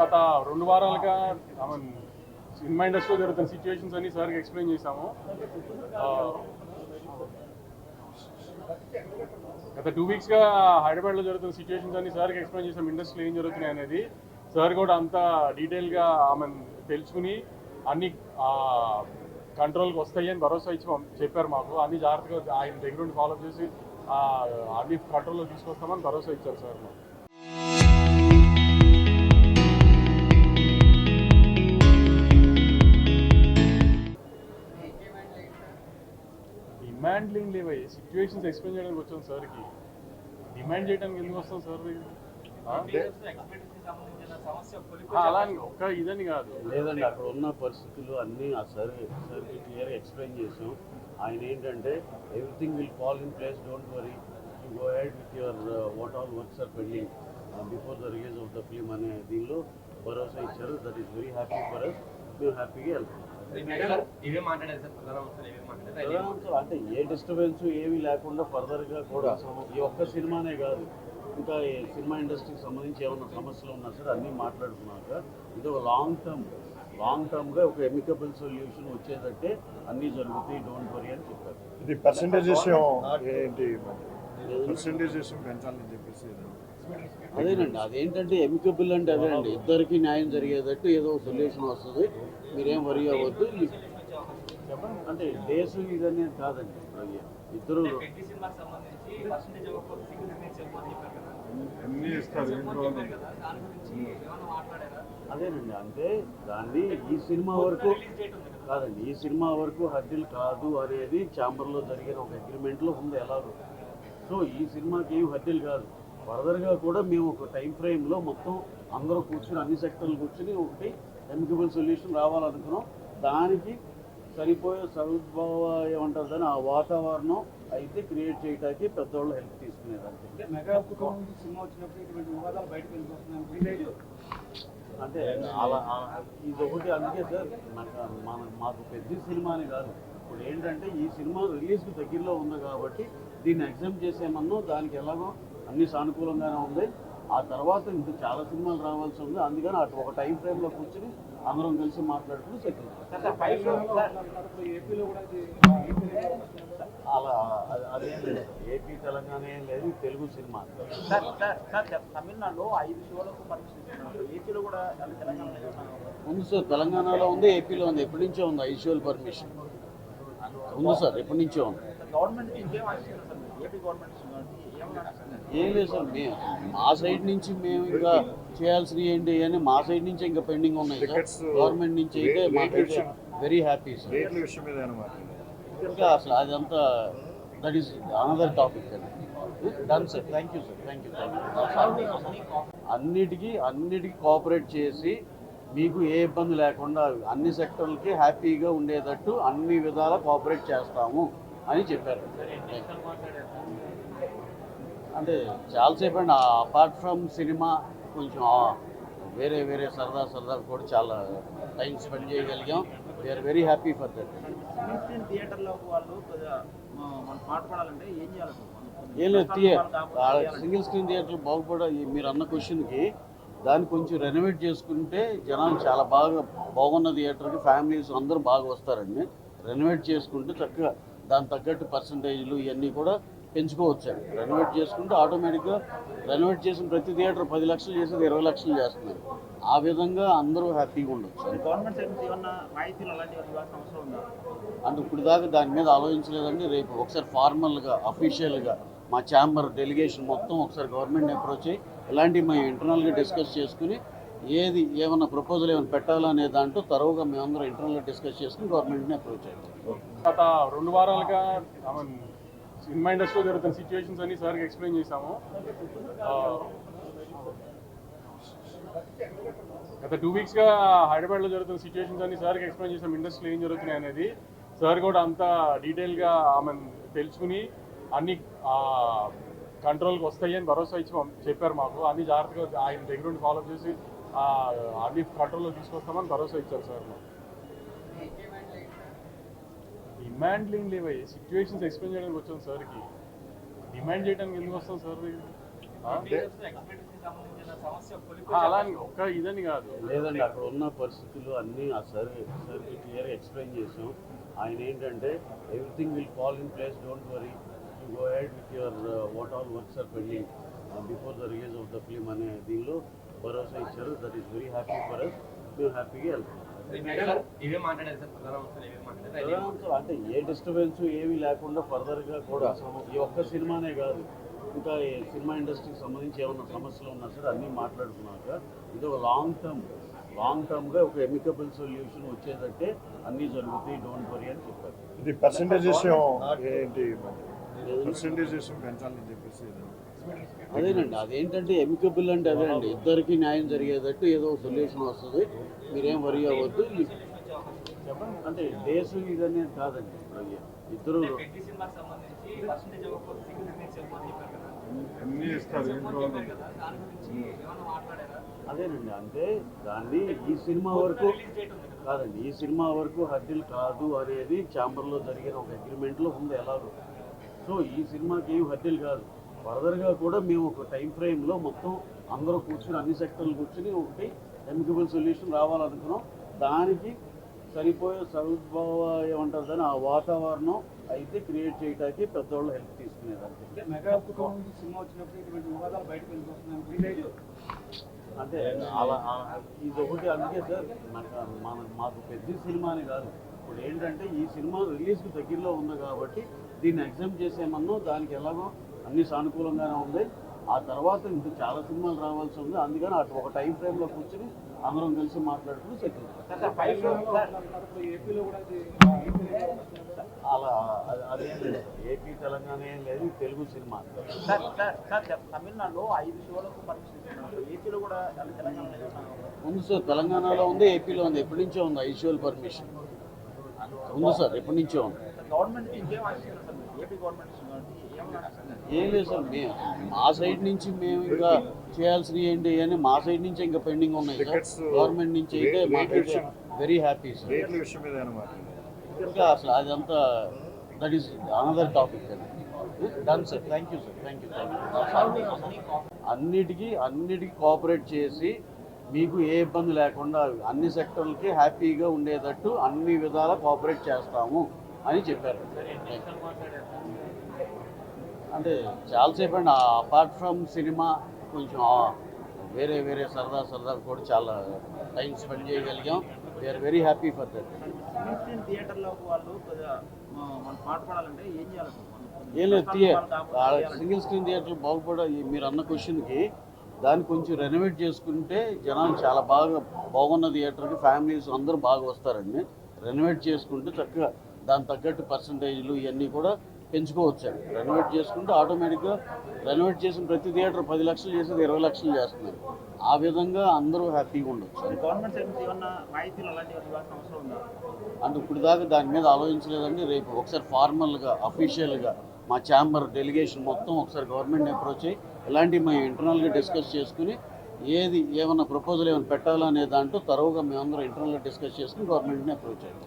గత 2 వారాలుగా సినిమా ఇండస్ట్రీలో జరుగుతున్న సిచ్యువేషన్స్ అన్ని సార్కి ఎక్స్ప్లెయిన్ చేశాము. గత 2 వీక్స్గా హైదరాబాద్లో జరుగుతున్న సిచ్యువేషన్స్ అన్ని సార్కి ఎక్స్ప్లెయిన్ చేసాం. ఇండస్ట్రీలో ఏం జరుగుతున్నాయి అనేది సార్ కూడా అంతా డీటెయిల్గా తెలుసుకుని అన్ని కంట్రోల్కి వస్తాయి అని భరోసా ఇచ్చి చెప్పారు. మాకు అన్ని జాగ్రత్తగా ఆయన దగ్గర నుండి ఫాలో చేసి అన్ని కంట్రోల్లో తీసుకొస్తామని భరోసా ఇచ్చారు సార్. డిమాండ్లింగ్ లేవు, సిచ్యువేషన్స్ ఎక్స్ప్లెయిన్ చేయడానికి వచ్చాం సార్కి. డిమాండ్ చేయడానికి ఎందుకు వస్తాం సార్? అలా ఒక్క ఇదని కాదు లేదండి, అక్కడ ఉన్న పరిస్థితులు అన్నీ ఆ సార్కి క్లియర్గా ఎక్స్ప్లెయిన్ చేసాం. ఆయన ఏంటంటే everything will fall in place, don't worry, you go head with your what all works are pending before the release of the film అనే దీనిలో భరోసా ఇచ్చారు. That is very happy for us. మేము హ్యాపీగా వెళ్తాం. అంటే ఏ డిస్టర్బెన్స్ ఏమీ లేకుండా ఫర్దర్గా కూడా ఈ ఒక్క సినిమానే కాదు, ఇంకా సినిమా ఇండస్ట్రీకి సంబంధించి ఏమైనా సమస్యలు ఉన్నా సరే అన్నీ మాట్లాడుకున్నాక ఇది ఒక లాంగ్ టర్మ్గా ఒక ఎమికబుల్ సొల్యూషన్ వచ్చేటట్టే అన్నీ జరుగుతాయి, డోంట్ వరీ అని చెప్పారు. ఇది పర్సెంటేజేషన్ ఏంటి, పర్సెంటేజేషన్ పెంచాలని చెప్పేసి అదేనండి. అదేంటంటే ఎమికబుల్ అంటే అదేనండి, ఇద్దరికి న్యాయం జరిగేటట్టు ఏదో సొల్యూషన్ వస్తుంది, మీరేం వరీ అవ్వద్దు. అంటే డేస్ ఇదనేది కాదండి, ఇద్దరు అదేనండి. అంటే దాన్ని ఈ సినిమా వరకు కాదండి, ఈ సినిమా వరకు హద్దులు కాదు అనేది ఛాంబర్లో జరిగిన ఒక అగ్రిమెంట్లో ఉంది ఎలాగో. సో ఈ సినిమాకి ఏం హద్దులు కాదు. ఫర్దర్గా కూడా మేము ఒక టైం ఫ్రేమ్లో మొత్తం అందరూ కూర్చుని అన్ని సెక్టర్లు కూర్చుని ఒకటి ఎమికబుల్ సొల్యూషన్ రావాలనుకున్నాం. దానికి సరిపోయే సద్భావ ఏమంటారు దాన్ని, ఆ వాతావరణం అయితే క్రియేట్ చేయడానికి పెద్దవాళ్ళు హెల్ప్ తీసుకునేదానికి. అంటే అలా ఇది ఒకటి. అందుకే సార్ మాకు పెద్ద సినిమా అని కాదు, ఇప్పుడు ఏంటంటే ఈ సినిమా రిలీజ్కి దగ్గరలో ఉంది కాబట్టి దీన్ని ఎగ్జామ్ చేసేమన్నా దానికి ఎలాగో అన్ని సానుకూలంగానే ఉంది. ఆ తర్వాత ఇంకా చాలా సినిమాలు రావాల్సి ఉంది, అందుకని అటు ఒక టైం ఫ్రేమ్లో కూర్చొని అందరం కలిసి మాట్లాడుకుని సెటిల్. అలా అదేం లేదు, ఏపీ తెలంగాణ ఏం లేదు, తెలుగు సినిమా. తమిళనాడులో 5 షోలకు పర్మిషన్, ఏపీలో కూడా ఉంది సార్. తెలంగాణలో ఉంది, ఏపీలో ఉంది, ఎప్పటి నుంచో ఉంది 5 షోల పర్మిషన్ ఉంది సార్, ఎప్పటి నుంచో ఉంది. గవర్నమెంట్ ఏపీ గవర్నమెంట్ ఏం లేదు సార్, మా సైడ్ నుంచి మేము ఇంకా చేయాల్సినవి ఏంటి అని మా సైడ్ నుంచి ఇంకా పెండింగ్ ఉన్నాయి సార్. గవర్నమెంట్ నుంచి అయితే మాకైతే వెరీ హ్యాపీ సార్. ఇంకా అసలు అదంతా దట్ ఈస్ అనదర్ టాపిక్ అండి. Done sir, thank you sir, thank you. అన్నిటికీ కోఆపరేట్ చేసి మీకు ఏ ఇబ్బంది లేకుండా అన్ని సెక్టర్లకి హ్యాపీగా ఉండేటట్టు అన్ని విధాలా కోఆపరేట్ చేస్తాము అని చెప్పారు. అంటే చాలాసేపు అండి, అపార్ట్ ఫ్రమ్ సినిమా కొంచెం వేరే సరదా కూడా చాలా టైం స్పెండ్ చేయగలిగాం. We are very happy for that. థియేటర్లో వాళ్ళు మాట్లాడాలంటే ఏం చేయాలి? ఏం లేదు, సింగిల్ స్క్రీన్ థియేటర్లు బాగుపడ మీరు అన్న క్వశ్చన్కి దాన్ని కొంచెం రెనోవేట్ చేసుకుంటే జనాలు చాలా బాగున్న థియేటర్కి ఫ్యామిలీస్ అందరూ బాగా వస్తారండి. రెనోవేట్ చేసుకుంటే చక్కగా దాని తగ్గట్టు పర్సంటేజ్లు ఇవన్నీ కూడా పెంచుకోవచ్చండి. రెనోవేట్ చేసుకుంటే ఆటోమేటిక్గా రెనోవేట్ చేసిన ప్రతి థియేటర్ 10 లక్షలు చేసేది 20 లక్షలు చేస్తున్నారు. ఆ విధంగా అందరూ హ్యాపీగా ఉండొచ్చు. గవర్నమెంట్ ఏమన్నా రాయితీలు అలాంటివి అవసరం ఉందా అంటే ఇప్పుడు దాకా దాని మీద ఆలోచించలేదండి. రేపు ఒకసారి ఫార్మల్గా అఫీషియల్గా మా ఛాంబర్ డెలిగేషన్ మొత్తం ఒకసారి గవర్నమెంట్ని అప్రోచ్ అయ్యి ఇలాంటివి మేము ఇంటర్నల్గా డిస్కస్ చేసుకుని ఏమన్నా ప్రపోజల్ ఏమైనా పెట్టాలనే దాంట్లో తరువుగా మేమందరం ఇంటర్నల్గా డిస్కస్ చేసుకుని గవర్నమెంట్ని అప్రోచ్ అయ్యాం. గత 2 వారాలుగా సినిమా ఇండస్ట్రీలో జరుగుతున్న సిచ్యువేషన్స్ అన్ని సార్కి ఎక్స్ప్లెయిన్ చేశాము. గత 2 వీక్స్గా హైదరాబాద్లో జరుగుతున్న సిచ్యువేషన్స్ అన్ని సార్కి ఎక్స్ప్లెయిన్ చేసాం. ఇండస్ట్రీలో ఏం జరుగుతున్నాయి అనేది సార్ కూడా అంతా డీటెయిల్గా తెలుసుకుని అన్ని కంట్రోల్కి వస్తాయి అని భరోసా ఇచ్చి చెప్పారు. మాకు అన్ని జాగ్రత్తగా ఆయన దగ్గర నుండి ఫాలో చేసి అన్ని కంట్రోల్లో తీసుకొస్తామని భరోసా ఇచ్చారు సార్. డిమాండ్లింగ్ లేవు, సిచ్యువేషన్స్ ఎక్స్ప్లెయిన్ చేయడానికి వచ్చాం సార్కి. డిమాండ్ చేయడానికి ఎందుకు వస్తాం సార్? అలా అని ఒక్క ఇదని కాదు. లేదండి, అక్కడ ఉన్న పరిస్థితులు అన్నీ ఆ సార్కి క్లియర్గా ఎక్స్ప్లెయిన్ చేసాం. ఆయన ఏంటంటే everything will fall in place, don't worry, you go head with your what all works are pending before the release of the film అనే దీనిలో భరోసా ఇచ్చారు. That is very happy for us. మేము హ్యాపీగా వెళ్తాం. ప్రధానమంత్రి అంటే ఏ డిస్టర్బెన్స్ ఏమీ లేకుండా ఫర్దర్గా కూడా ఈ ఒక్క సినిమానే కాదు, ఇంకా ఈ సినిమా ఇండస్ట్రీకి సంబంధించి ఏమైనా సమస్యలు ఉన్నా సరే అన్నీ మాట్లాడుకున్నాక ఇది ఒక లాంగ్ టర్మ్గా ఒక ఎమికబుల్ సొల్యూషన్ వచ్చేటట్టే అన్నీ జరుగుతాయి, డోంట్ వరీ అని చెప్పారు. ఇది పర్సంటేజ్ విషయం ఏంటి, పర్సంటేజ్ విషయం పెంచాలని చెప్పేసి అదేనండి, అదేంటంటే ఎమికబుల్ అంటే అదే అండి, ఇద్దరికి న్యాయం జరిగేటట్టు ఏదో సొల్యూషన్ వస్తుంది, మీరేం వరీ అవ్వద్దు. అంటే డేస్ ఇదనేది కాదండి, ఇద్దరు అన్నీ ఇస్తారు. అదేనండి, అంటే దాన్ని ఈ సినిమా వరకు కాదండి, ఈ సినిమా వరకు హద్దులు కాదు అనేది ఛాంబర్లో జరిగిన ఒక అగ్రిమెంట్లో ఉంది ఎలాగో. సో ఈ సినిమాకి ఏం హద్దులు కాదు, ఫర్దర్గా కూడా మేము ఒక టైం ఫ్రేమ్లో మొత్తం అందరూ కూర్చుని అన్ని సెక్టర్లు కూర్చుని ఒకటి ఎమికబుల్ సొల్యూషన్ రావాలనుకున్నాం. దానికి సరిపోయే సద్భావ ఏమంటారు దాన్ని, ఆ వాతావరణం అయితే క్రియేట్ చేయడానికి పెద్దవాళ్ళు హెల్ప్ తీసుకునేదానికి. అంటే అలా ఇది ఒకటి, అందుకే సార్ మాకు పెద్ద సినిమా అని కాదు, ఇప్పుడు ఏంటంటే ఈ సినిమా రిలీజ్కి దగ్గరలో ఉంది కాబట్టి దీన్ని ఎగ్జామ్ చేసేమన్నా దానికి ఎలాగో అన్ని సానుకూలంగానే ఉంది. ఆ తర్వాత ఇంకా చాలా సినిమాలు రావాల్సి ఉంది, అందుకని అటు ఒక టైం ఫ్రేమ్లో కూర్చొని అందరం కలిసి మాట్లాడుకుని సెటిల్. అలా అదేం లేదు, ఏపీ తెలంగాణ ఏం లేదు, తెలుగు సినిమా. తమిళనాడులో 5 షోలకు పర్మిషన్ ఇస్తున్నారు, ఏపీలో కూడా తెలంగాణలో ఉంది సార్, తెలంగాణలో ఉంది, ఏపీలో ఉంది, ఎప్పటి నుంచో ఉంది ఐషువల్ పర్మిషన్ ఉంది సార్, ఎప్పటి నుంచో ఉంది. గవర్నమెంట్ ఇంకేం ఆశిస్తున్నారు సార్, ఏపీ గవర్నమెంట్ ఏం లేదు సార్, మేము మా సైడ్ నుంచి మేము ఇంకా చేయాల్సినవి ఏంటి అని మా సైడ్ నుంచి ఇంకా పెండింగ్ ఉన్నాయి సార్. గవర్నమెంట్ నుంచి అయితే మాకైతే వెరీ హ్యాపీ సార్. రేట్ల విషయం మీద అనమాట. ఇంకా అసలు అదంతా దట్ ఈస్ అనదర్ టాపిక్ అండి. Done sir, thank you sir, thank you. అన్నిటికీ కోఆపరేట్ చేసి మీకు ఏ ఇబ్బంది లేకుండా అన్ని సెక్టర్లకి హ్యాపీగా ఉండేటట్టు అన్ని విధాలా కోఆపరేట్ చేస్తాము అని చెప్పారు. అంటే చాలాసేపు అండి, అపార్ట్ ఫ్రమ్ సినిమా కొంచెం వేరే సరదా కూడా చాలా టైం స్పెండ్ చేయగలిగాం. We are very happy for that. Screen థియేటర్లో వాళ్ళు మనం పాట పాడాలంటే ఏం చేయాలి? ఏం లేదు, సింగిల్ స్క్రీన్ థియేటర్లు బాగుపడ మీరు అన్న క్వశ్చన్కి దాన్ని కొంచెం రెనోవేట్ చేసుకుంటే జనాలు చాలా బాగున్న థియేటర్కి ఫ్యామిలీస్ అందరూ బాగా వస్తారండి. రెనోవేట్ చేసుకుంటే చక్కగా దాని తగ్గట్టు పర్సంటేజ్లు ఇవన్నీ కూడా పెంచుకోవచ్చండి. రెనోవేట్ చేసుకుంటే ఆటోమేటిక్గా రెనోవేట్ చేసిన ప్రతి థియేటర్ 10 లక్షలు చేసేది 20 లక్షలు చేస్తున్నారు. ఆ విధంగా అందరూ హ్యాపీగా ఉండొచ్చు. గవర్నమెంట్ సైడ్ నుంచి ఏమన్నా రాయితీలు అలాంటివి ఇవ్వాల్సిన అవసరం ఉందా? అంటే ఇప్పుడు దాకా దాని మీద ఆలోచించలేదండి. రేపు ఒకసారి ఫార్మల్గా అఫీషియల్గా మా ఛాంబర్ డెలిగేషన్ మొత్తం ఒకసారి గవర్నమెంట్ని అప్రోచ్ అయ్యి ఇలాంటివి మేము ఇంటర్నల్గా డిస్కస్ చేసుకుని ఏమన్నా ప్రపోజల్ ఏమైనా పెట్టాలనే దాంట్లో తరువుగా మేమందరం ఇంటర్నల్గా డిస్కస్ చేసుకుని గవర్నమెంట్ని అప్రోచ్ అయ్యాం.